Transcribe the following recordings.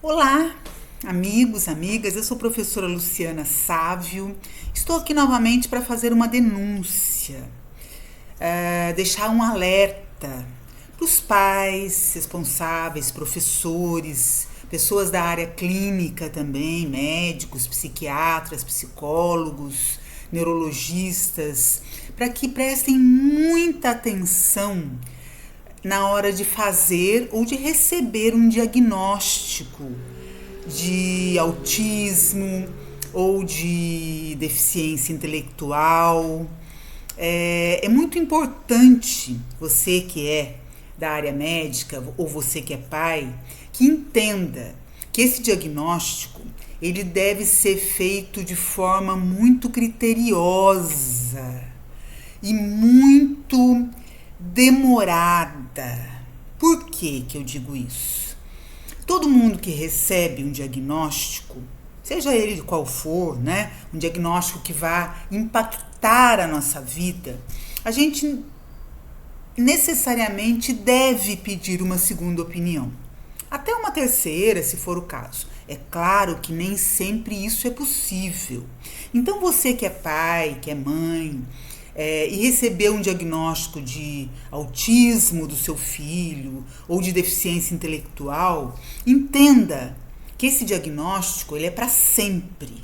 Olá, amigos, amigas, eu sou a professora Luciana Sávio. Estou aqui novamente para fazer uma denúncia, deixar um alerta para os pais, responsáveis, professores, pessoas da área clínica também, médicos, psiquiatras, psicólogos, neurologistas, para que prestem muita atenção na hora de fazer ou de receber um diagnóstico de autismo ou de deficiência intelectual. É muito importante você que é da área médica ou você que é pai, que entenda que esse diagnóstico ele deve ser feito de forma muito criteriosa e muito demorada. Por que eu digo isso? Todo mundo que recebe um diagnóstico, seja ele de qual for, né, um diagnóstico que vá impactar a nossa vida, a gente necessariamente deve pedir uma segunda opinião. Até uma terceira, se for o caso. É claro que nem sempre isso é possível. Então você que é pai, que é mãe, e recebeu um diagnóstico de autismo do seu filho ou de deficiência intelectual, entenda que esse diagnóstico ele é para sempre.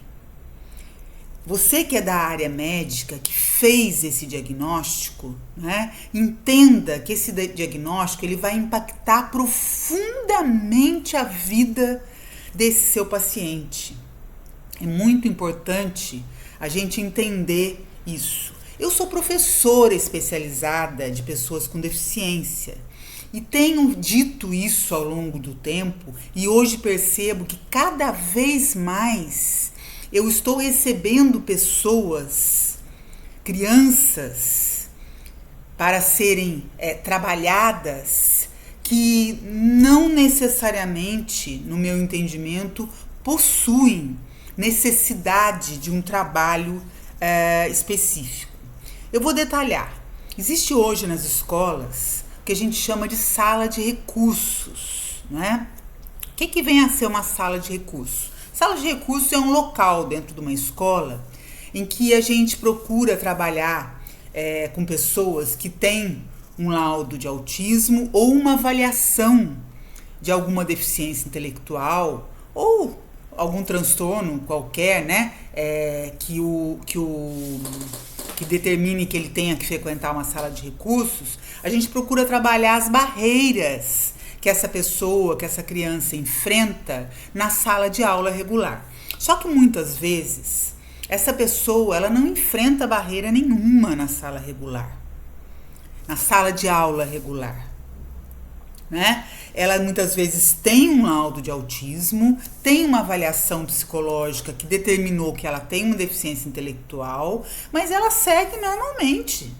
Você que é da área médica, que fez esse diagnóstico, né, entenda que esse diagnóstico ele vai impactar profundamente a vida desse seu paciente. É muito importante a gente entender isso. Eu sou professora especializada de pessoas com deficiência e tenho dito isso ao longo do tempo e hoje percebo que cada vez mais eu estou recebendo pessoas, crianças, para serem trabalhadas que não necessariamente, no meu entendimento, possuem necessidade de um trabalho específico. Eu vou detalhar. Existe hoje nas escolas o que a gente chama de sala de recursos, né? O que vem a ser uma sala de recursos? Sala de recursos é um local dentro de uma escola em que a gente procura trabalhar com pessoas que têm um laudo de autismo ou uma avaliação de alguma deficiência intelectual ou algum transtorno qualquer, né? Que determine que ele tenha que frequentar uma sala de recursos, a gente procura trabalhar as barreiras que essa pessoa, que essa criança enfrenta na sala de aula regular. Só que muitas vezes essa pessoa ela não enfrenta barreira nenhuma na sala regular, na sala de aula regular, né? Ela muitas vezes tem um laudo de autismo, tem uma avaliação psicológica que determinou que ela tem uma deficiência intelectual, mas ela segue normalmente.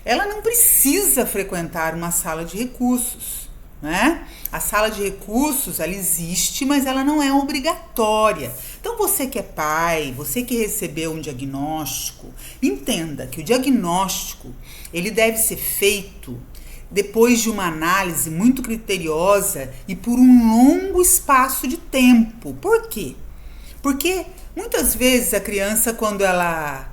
Ela não precisa frequentar uma sala de recursos, né? A sala de recursos, ela existe, mas ela não é obrigatória. Então você que é pai, você que recebeu um diagnóstico, entenda que o diagnóstico, ele deve ser feito depois de uma análise muito criteriosa e por um longo espaço de tempo. Por quê? Porque muitas vezes a criança, quando ela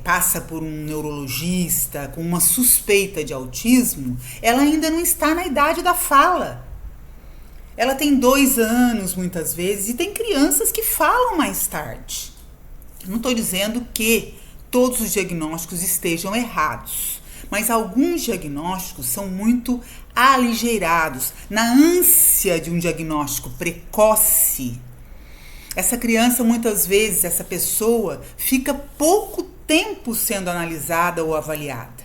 passa por um neurologista com uma suspeita de autismo, ela ainda não está na idade da fala. Ela tem 2 anos muitas vezes e tem crianças que falam mais tarde. Não estou dizendo que todos os diagnósticos estejam errados, mas alguns diagnósticos são muito aligeirados. Na ânsia de um diagnóstico precoce, essa criança, muitas vezes, essa pessoa, fica pouco tempo sendo analisada ou avaliada.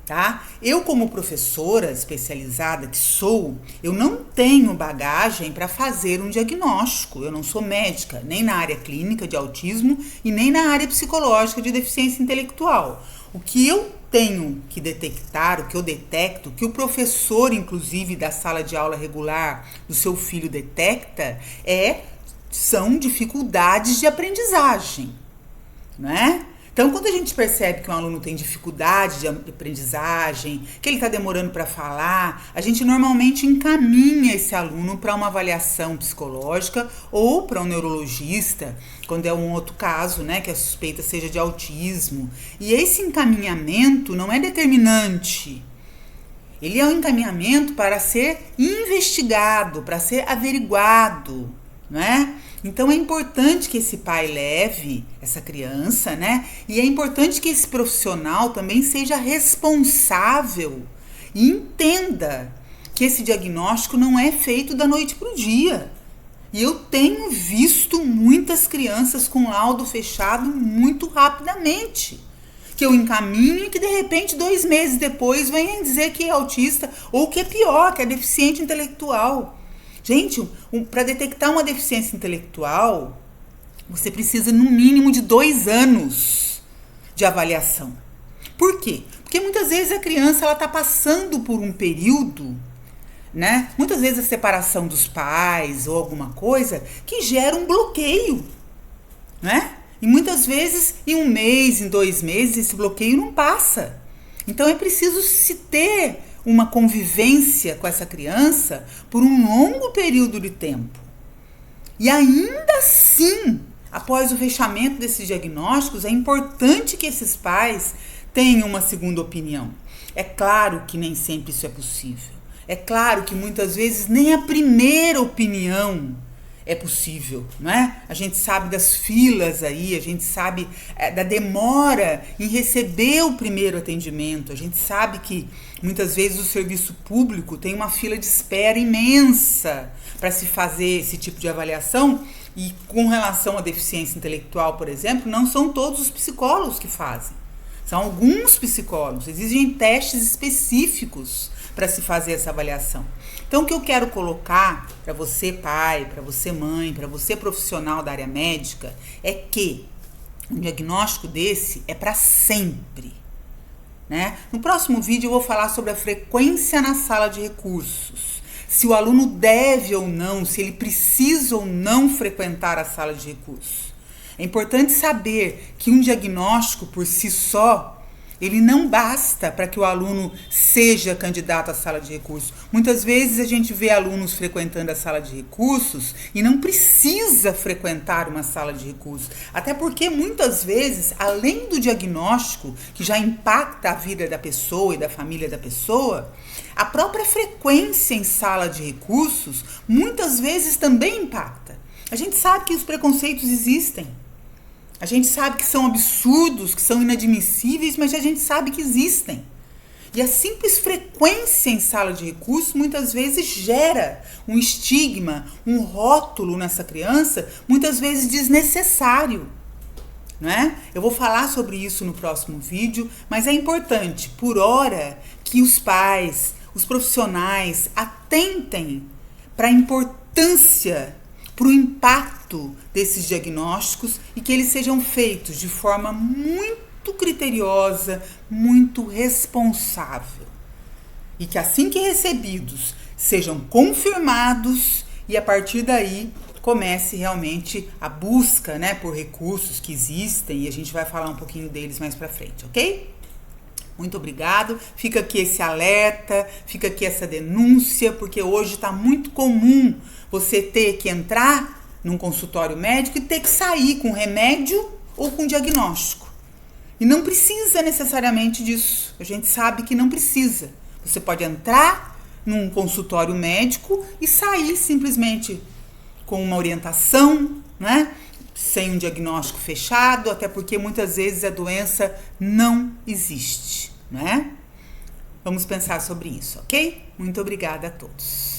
Tá? Eu, como professora especializada que sou, eu não tenho bagagem para fazer um diagnóstico. Eu não sou médica, nem na área clínica de autismo e nem na área psicológica de deficiência intelectual. O que eu tenho que detectar, o que eu detecto, o que o professor, inclusive, da sala de aula regular do seu filho detecta, são dificuldades de aprendizagem, né? Então, quando a gente percebe que um aluno tem dificuldade de aprendizagem, que ele está demorando para falar, a gente normalmente encaminha esse aluno para uma avaliação psicológica ou para um neurologista, quando é um outro caso, né, que a suspeita seja de autismo. E esse encaminhamento não é determinante. Ele é um encaminhamento para ser investigado, para ser averiguado, né? Então é importante que esse pai leve essa criança, né? E é importante que esse profissional também seja responsável e entenda que esse diagnóstico não é feito da noite para o dia. E eu tenho visto muitas crianças com laudo fechado muito rapidamente. Que eu encaminho e que de repente 2 meses depois venham dizer que é autista ou que é pior, que é deficiente intelectual. Gente, para detectar uma deficiência intelectual, você precisa no mínimo de 2 anos de avaliação. Por quê? Porque muitas vezes a criança ela está passando por um período, né? Muitas vezes a separação dos pais ou alguma coisa que gera um bloqueio, né? E muitas vezes em 1 mês, em 2 meses, esse bloqueio não passa. Então é preciso se ter uma convivência com essa criança por um longo período de tempo. E ainda assim, após o fechamento desses diagnósticos, é importante que esses pais tenham uma segunda opinião. É claro que nem sempre isso é possível. É claro que muitas vezes nem a primeira opinião é possível, não é? A gente sabe das filas aí, a gente sabe da demora em receber o primeiro atendimento, a gente sabe que muitas vezes o serviço público tem uma fila de espera imensa para se fazer esse tipo de avaliação e com relação à deficiência intelectual, por exemplo, não são todos os psicólogos que fazem, são alguns psicólogos, existem testes específicos para se fazer essa avaliação. Então, o que eu quero colocar para você, pai, para você, mãe, para você, profissional da área médica, é que um diagnóstico desse é para sempre, né? No próximo vídeo eu vou falar sobre a frequência na sala de recursos, se o aluno deve ou não, se ele precisa ou não frequentar a sala de recursos. É importante saber que um diagnóstico por si só, ele não basta para que o aluno seja candidato à sala de recursos. Muitas vezes a gente vê alunos frequentando a sala de recursos e não precisa frequentar uma sala de recursos. Até porque muitas vezes, além do diagnóstico, que já impacta a vida da pessoa e da família da pessoa, a própria frequência em sala de recursos muitas vezes também impacta. A gente sabe que os preconceitos existem. A gente sabe que são absurdos, que são inadmissíveis, mas a gente sabe que existem. E a simples frequência em sala de recursos muitas vezes gera um estigma, um rótulo nessa criança, muitas vezes desnecessário, né? Eu vou falar sobre isso no próximo vídeo, mas é importante, por hora, que os pais, os profissionais atentem para a importância, para o impacto desses diagnósticos e que eles sejam feitos de forma muito criteriosa, muito responsável. E que assim que recebidos, sejam confirmados e a partir daí comece realmente a busca, né, por recursos que existem e a gente vai falar um pouquinho deles mais pra frente, ok? Muito obrigado, fica aqui esse alerta, fica aqui essa denúncia, porque hoje está muito comum você ter que entrar num consultório médico e ter que sair com remédio ou com diagnóstico. E não precisa necessariamente disso, a gente sabe que não precisa. Você pode entrar num consultório médico e sair simplesmente com uma orientação, né? Sem um diagnóstico fechado, até porque muitas vezes a doença não existe, né? Vamos pensar sobre isso, ok? Muito obrigada a todos.